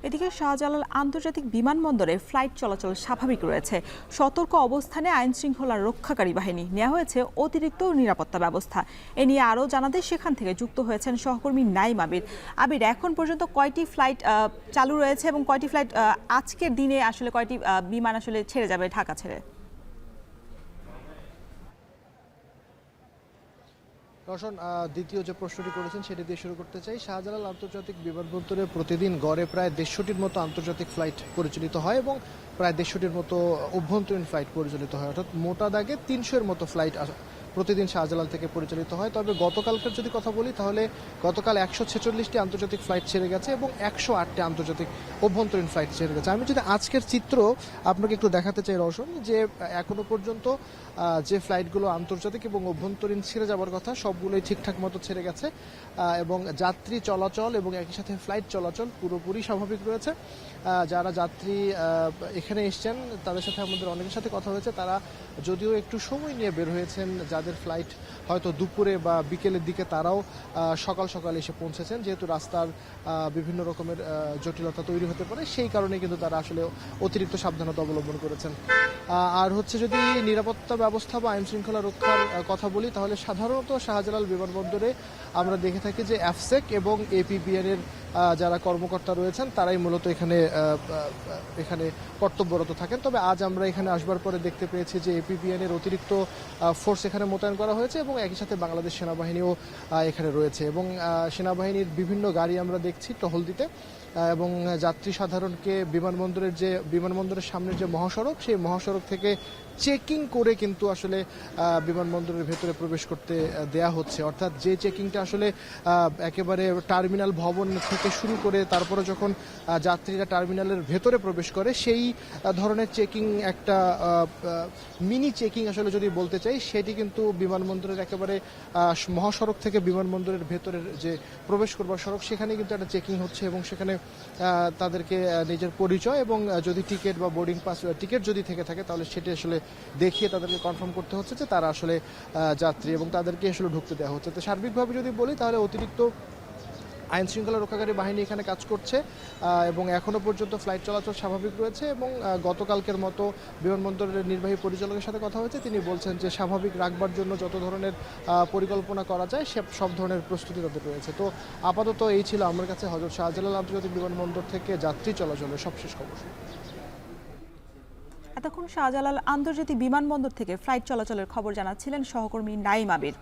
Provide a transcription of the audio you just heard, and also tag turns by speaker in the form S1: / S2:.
S1: এদিকে শাহজালাল আন্তর্জাতিক বিমানবন্দরে ফ্লাইট চলাচল স্বাভাবিক রয়েছে। সতর্ক অবস্থানে আইন শৃঙ্খলা রক্ষাকারী বাহিনী নেওয়া হয়েছে অতিরিক্ত নিরাপত্তা ব্যবস্থা। এ নিয়ে আরও জানাতে সেখান থেকে যুক্ত হয়েছেন সহকর্মী নাইম আবির। আবির, এখন পর্যন্ত কয়টি ফ্লাইট চালু রয়েছে এবং কয়টি ফ্লাইট আজকের দিনে আসলে কয়টি বিমান আসলে ছেড়ে যাবে ঢাকা ছেড়ে?
S2: রওশন, দ্বিতীয় যে প্রশ্নটি করেছেন সেটি দিয়ে শুরু করতে চাই। শাহজালাল আন্তর্জাতিক বিমানবন্দরে প্রতিদিন গড়ে প্রায় 150টির মতো আন্তর্জাতিক ফ্লাইট পরিচালিত হয় এবং প্রায় 150টির মমতো অভ্যন্তরীণ ফ্লাইট পরিচালিত হয়, অর্থাৎ মোটা দাগে 300-এর মতো ফ্লাইট প্রতিদিন শাহজালাল থেকে পরিচালিত হয়। তবে গতকালকার যদি কথা বলি তাহলে গতকাল 146টি আন্তর্জাতিক ফ্লাইট ছেড়ে গেছে এবং 108টি আন্তর্জাতিক অভ্যন্তরীণ ফ্লাইট ছেড়ে গেছে। আমি যদি আজকের চিত্র আপনাকে একটু দেখাতে চাই রওশন, যে এখনো পর্যন্ত যে ফ্লাইটগুলো আন্তর্জাতিক এবং অভ্যন্তরীণ ছেড়ে যাওয়ার কথা সবগুলোই ঠিকঠাক মতো ছেড়ে গেছে এবং যাত্রী চলাচল এবং একই সাথে ফ্লাইট চলাচল পুরোপুরি স্বাভাবিক রয়েছে। যারা যাত্রী এখানে এসছেন তাদের সাথে আমাদের অনেকের সাথে কথা হয়েছে, তারা যদিও একটু সময় নিয়ে বের হয়েছেন, যাদের ফ্লাইট হয়তো দুপুরে বা বিকেলের দিকে তারাও সকাল সকাল এসে পৌঁছেছেন, যেহেতু রাস্তার বিভিন্ন রকমের জটিলতা তৈরি হতে পারে সেই কারণে কিন্তু তারা আসলে অতিরিক্ত সাবধানতা অবলম্বন করেছেন। আর হচ্ছে যদি নিরাপত্তা ব্যবস্থা বা আইন শৃঙ্খলা রক্ষার কথা বলি তাহলে সাধারণত শাহজালাল বিমানবন্দরে আমরা দেখে থাকি যে অ্যাফসেক এবং এপিবিএন এর যারা কর্মকর্তা রয়েছেন তারাই মূলত এখানে কর্তব্যরত থাকেন। তবে আজ আমরা এখানে আসবার পরে দেখতে পেয়েছি যে এপিবিএন এর অতিরিক্ত ফোর্স এখানে মোতায়েন করা হয়েছে এবং একই সাথে বাংলাদেশ সেনাবাহিনীও এখানে রয়েছে এবং সেনাবাহিনীর বিভিন্ন গাড়ি আমরা দেখছি টহল দিতে এবং যাত্রী সাধারণকে বিমানবন্দরের সামনের যে মহাসড়ক সেই মহাসড়ক থেকে চেকিং করে কিন্তু আসলে বিমানবন্দরের ভেতরে প্রবেশ করতে দেয়া হচ্ছে। অর্থাৎ যে চেকিংটা আসলে একেবারে টার্মিনাল ভবন থেকে শুরু করে তারপরে যখন যাত্রীরা টার্মিনালের ভেতরে প্রবেশ করে সেই ধরনের চেকিং, একটা মিনি চেকিং আসলে যদি বলতে চাই, সেটি কিন্তু বিমানবন্দরের একেবারে মহাসড়ক থেকে বিমানবন্দরের ভেতরের যে প্রবেশ করবার সড়ক সেখানে কিন্তু একটা চেকিং হচ্ছে এবং সেখানে তাদেরকে নিজের পরিচয় এবং যদি টিকিট বা বোর্ডিং পাস টিকিট যদি থেকে থাকে তাহলে সেটি আসলে দেখিয়ে তাদেরকে কনফার্ম করতে হচ্ছে যে তারা আসলে যাত্রী এবং তাদেরকে আসলে ঢুকতে দেওয়া হচ্ছে। তো সার্বিকভাবে যদি বলি তাহলে অতিরিক্ত আইন শৃঙ্খলা রক্ষাকারী বাহিনী এখানে কাজ করছে এবং এখনো পর্যন্ত ফ্লাইট চলাচল স্বাভাবিক রয়েছে এবং গতকালকের মতো বিমানবন্দরের নির্বাহী পরিচালকের সাথে কথা হয়েছে, তিনি বলছেন যে স্বাভাবিক রাখবার জন্য যত ধরনের পরিকল্পনা করা যায় সব ধরনের প্রস্তুতি তাদের রয়েছে। তো আপাতত এই ছিল আমার কাছে হযরত শাহজালাল আন্তর্জাতিক বিমানবন্দর থেকে যাত্রী চলাচলের সবশেষ খবর।
S1: এতক্ষণ শাহজালাল আন্তর্জাতিক বিমানবন্দর থেকে ফ্লাইট চলাচলের খবর জানাচ্ছিলেন সহকর্মী নাইম আবির।